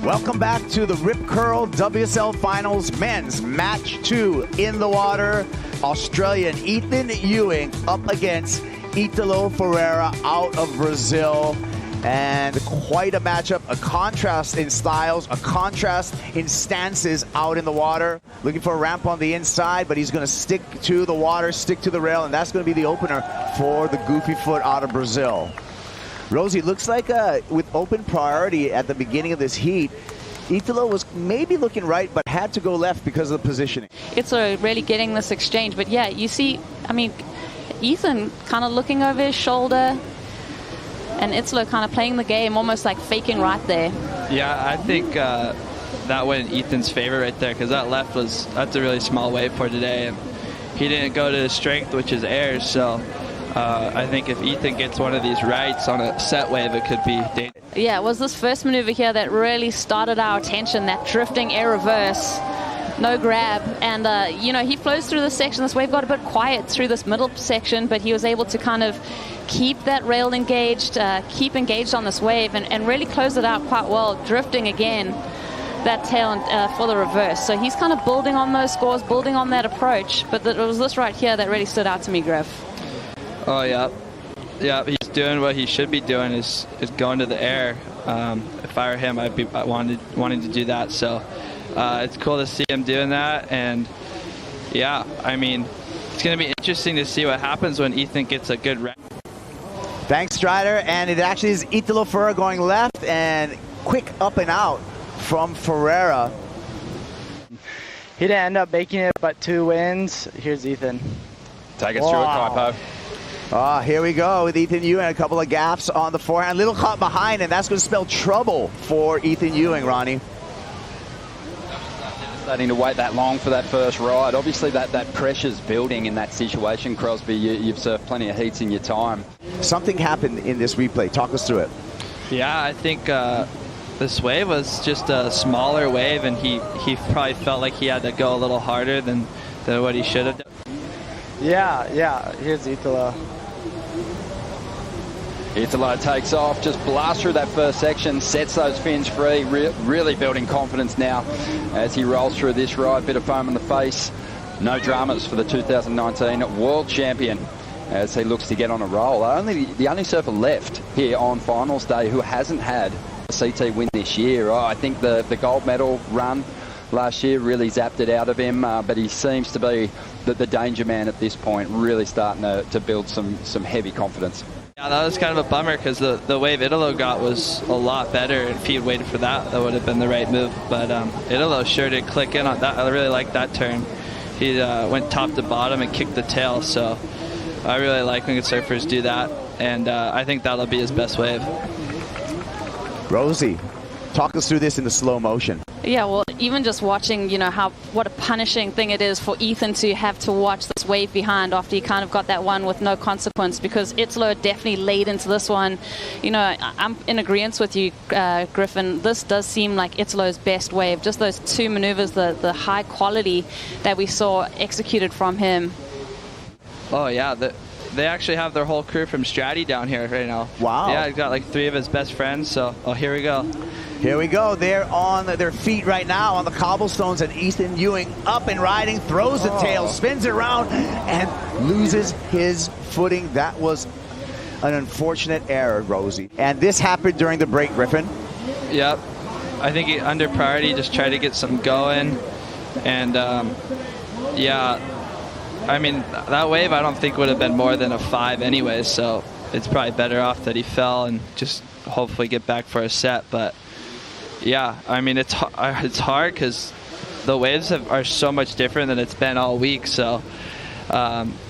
Welcome back to the Rip Curl WSL Finals men's match 2 in the water. Australian Ethan Ewing up against Italo Ferreira out of Brazil. And quite a matchup, a contrast in styles, a contrast in stances out in the water. Looking for a ramp on the inside, but he's going to stick to the water, stick to the rail, and that's going to be the opener for the goofy foot out of Brazil. Rosie, looks like with open priority at the beginning of this heat, Italo was maybe looking right, but had to go left because of the positioning. It's really getting this exchange, but yeah, you see, I mean, Ethan kind of looking over his shoulder, and Italo kind of playing the game, almost like faking right there. Yeah, I think that went in Ethan's favor right there, because that left that's a really small wave for today, and he didn't go to his strength, which is air, so I think if Ethan gets one of these rights on a set wave, it could be dangerous. Yeah, it was this first maneuver here that really started our attention, that drifting air reverse, no grab. And, you know, he flows through this section. This wave got a bit quiet through this middle section, but he was able to kind of keep that rail engaged, keep engaged on this wave, and really close it out quite well, drifting again that tail for the reverse. So he's kind of building on those scores, building on that approach. But it was this right here that really stood out to me, Griff. Oh, yeah. Yeah, he's doing what he should be doing, is going to the air. If I were him, I'd be wanting to do that. So it's cool to see him doing that. And, yeah, I mean, it's going to be interesting to see what happens when Ethan gets a good rep. Thanks, Strider. And it actually is Italo Ferreira going left, and quick up and out from Ferreira. He didn't end up making it, but 2 wins. Here's Ethan. Take us through it, Kaipo. Here we go with Ethan Ewing. A couple of gaps on the forehand. A little caught behind, and that's going to spell trouble for Ethan Ewing, Ronnie. Starting to wait that long for that first ride. Obviously, that pressure's building in that situation, Crosby. You've surfed plenty of heats in your time. Something happened in this replay. Talk us through it. Yeah, I think this wave was just a smaller wave, and he probably felt like he had to go a little harder than what he should have done. Yeah. Here's Italo. Italo takes off, just blasts through that first section, sets those fins free, really building confidence now as he rolls through this ride. Bit of foam in the face. No dramas for the 2019 world champion as he looks to get on a roll. The only surfer left here on finals day who hasn't had a CT win this year. I think the gold medal run last year really zapped it out of him, but he seems to be the danger man at this point, really starting to build some heavy confidence. Yeah, that was kind of a bummer, because the wave Italo got was a lot better. If he had waited for that would have been the right move. But Italo sure did click in on that. I really liked that turn. He went top to bottom and kicked the tail. So I really like when surfers do that, and I think that'll be his best wave. Rosie, talk us through this in the slow motion. Yeah, well, even just watching, you know, what a punishing thing it is for Ethan to have to watch this wave behind after he kind of got that one with no consequence, because Italo definitely laid into this one. You know, I'm in agreement with you, Griffin. This does seem like Italo's best wave. Just those 2 maneuvers, the high quality that we saw executed from him. Oh, yeah. They actually have their whole crew from Stratty down here right now. Wow. Yeah, he's got like 3 of his best friends. So, here we go. Here we go. They're on their feet right now on the cobblestones, and Ethan Ewing up and riding, throws the tail, spins it around, and loses his footing. That was an unfortunate error, Rosie. And this happened during the break, Griffin. Yep. I think he, under priority, just tried to get something going. And, yeah, I mean, that wave I don't think would have been more than a 5 anyways, so it's probably better off that he fell and just hopefully get back for a set. But yeah, I mean, it's hard because the waves are so much different than it's been all week, so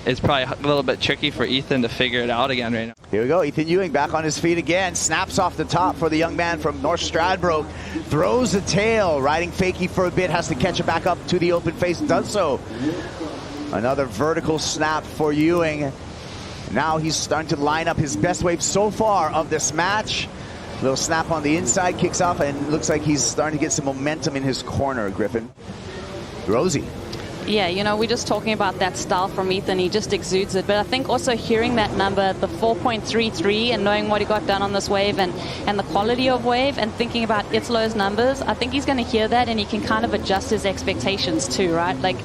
it's probably a little bit tricky for Ethan to figure it out again right now. Here we go, Ethan Ewing back on his feet again, snaps off the top for the young man from North Stradbroke, throws the tail, riding fakie for a bit, has to catch it back up to the open face, does so. Another vertical snap for Ewing. Now he's starting to line up his best wave so far of this match. Little snap on the inside, kicks off, and looks like he's starting to get some momentum in his corner, Griffin. Rosie. Yeah, you know, we're just talking about that style from Ethan. He just exudes it. But I think also hearing that number, the 4.33, and knowing what he got done on this wave and the quality of wave, and thinking about Italo's numbers, I think he's going to hear that and he can kind of adjust his expectations too, right? Like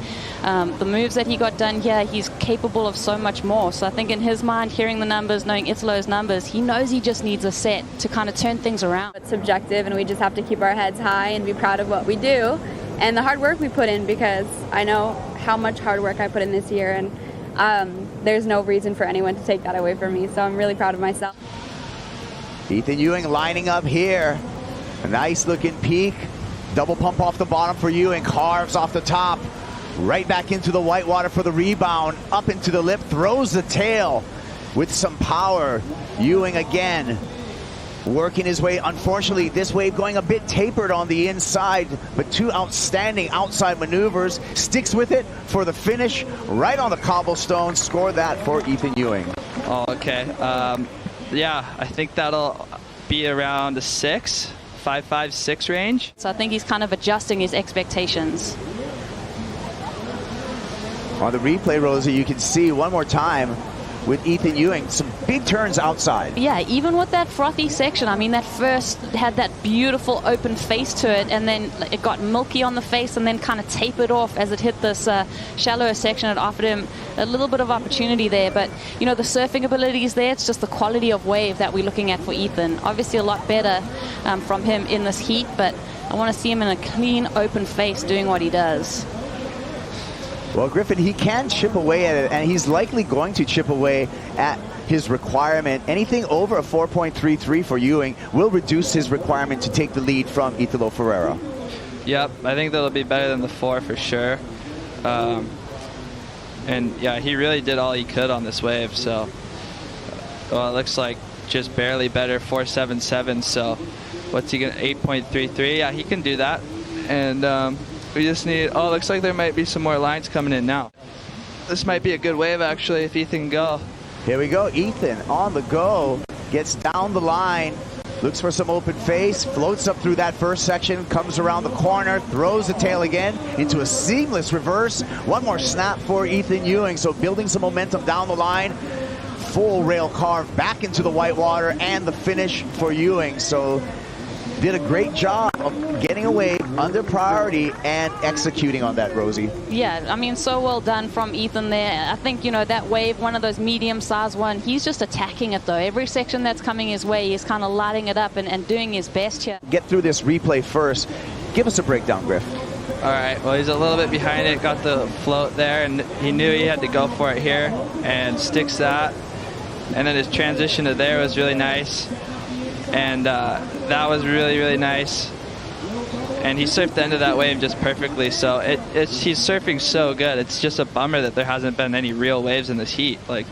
the moves that he got done here, he's capable of so much more. So I think in his mind, hearing the numbers, knowing Italo's numbers, he knows he just needs a set to kind of turn things around. It's subjective, and we just have to keep our heads high and be proud of what we do and the hard work we put in, because I know how much hard work I put in this year, and there's no reason for anyone to take that away from me. So I'm really proud of myself. Ethan Ewing lining up here. A nice looking peak. Double pump off the bottom for Ewing. Carves off the top. Right back into the white water for the rebound. Up into the lip. Throws the tail with some power. Ewing again. Working his way. Unfortunately, this wave going a bit tapered on the inside, but two outstanding outside maneuvers. Sticks with it for the finish right on the cobblestone. Score that for Ethan Ewing. Oh, okay. Yeah, I think that'll be around a 6, 5.5, 6 range. So I think he's kind of adjusting his expectations. On the replay, Rosie, you can see one more time with Ethan Ewing, some big turns outside. Yeah, even with that frothy section, I mean, that first had that beautiful open face to it, and then it got milky on the face and then kind of tapered off as it hit this shallower section. It offered him a little bit of opportunity there, but, you know, the surfing ability is there. It's just the quality of wave that we're looking at for Ethan. Obviously a lot better from him in this heat, but I want to see him in a clean, open face doing what he does. Well, Griffin, he can chip away at it, and he's likely going to chip away at his requirement. Anything over a 4.33 for Ewing will reduce his requirement to take the lead from Italo Ferreira. Yep, I think that'll be better than the 4 for sure. And yeah, he really did all he could on this wave. So, well, it looks like just barely better, 4.77. So, what's he gonna, 8.33? Yeah, he can do that. And we just need, oh, looks like there might be some more lines coming in now. This might be a good wave, actually, if Ethan can go. Here we go. Ethan on the go. Gets down the line. Looks for some open face. Floats up through that first section. Comes around the corner. Throws the tail again into a seamless reverse. One more snap for Ethan Ewing. So building some momentum down the line. Full rail carve back into the white water. And the finish for Ewing. So did a great job of getting away under priority and executing on that, Rosie. Yeah, I mean, so well done from Ethan there. I think, you know, that wave, one of those medium-sized one, he's just attacking it, though. Every section that's coming his way, he's kind of lighting it up and doing his best here. Get through this replay first. Give us a breakdown, Griff. All right, well, he's a little bit behind it, got the float there, and he knew he had to go for it here, and sticks that. And then his transition to there was really nice. And that was really, really nice. And he surfed the end of that wave just perfectly. So he's surfing so good. It's just a bummer that there hasn't been any real waves in this heat. Like,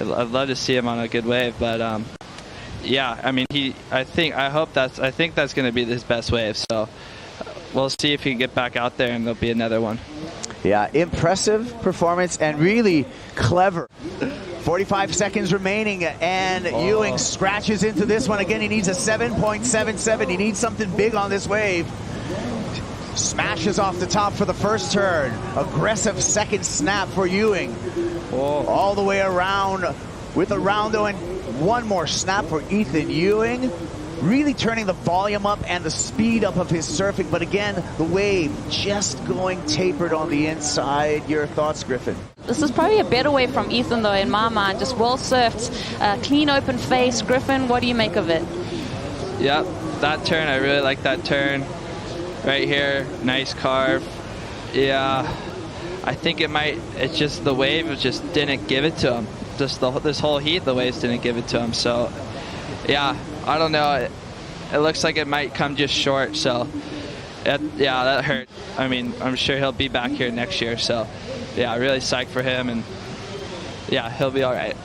I'd love to see him on a good wave, but yeah, I mean, I think that's going to be his best wave. So we'll see if he can get back out there, and there'll be another one. Yeah, impressive performance and really clever. 45 seconds remaining, and Ewing scratches into this one again. He needs a 7.77. He needs something big on this wave. Smashes off the top for the first turn. Aggressive second snap for Ewing. All the way around with a roundo, and one more snap for Ethan Ewing. Really turning the volume up and the speed up of his surfing, but again, the wave just going tapered on the inside. Your thoughts, Griffin? This is probably a better wave from Ethan, though, in my mind. Just well surfed, clean open face. Griffin, what do you make of it? Yep, that turn, I really like that turn. Right here, nice carve. Yeah, I think it's just the wave just didn't give it to him. Just this whole heat, the waves didn't give it to him. So, yeah, I don't know. It looks like it might come just short. So, yeah, that hurt. I mean, I'm sure he'll be back here next year. So, yeah, really psyched for him. And, yeah, he'll be all right.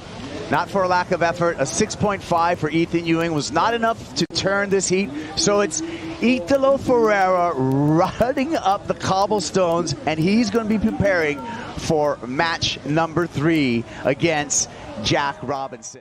Not for a lack of effort. A 6.5 for Ethan Ewing was not enough to turn this heat. So it's Italo Ferreira running up the cobblestones, and he's going to be preparing for match number 3 against Jack Robinson.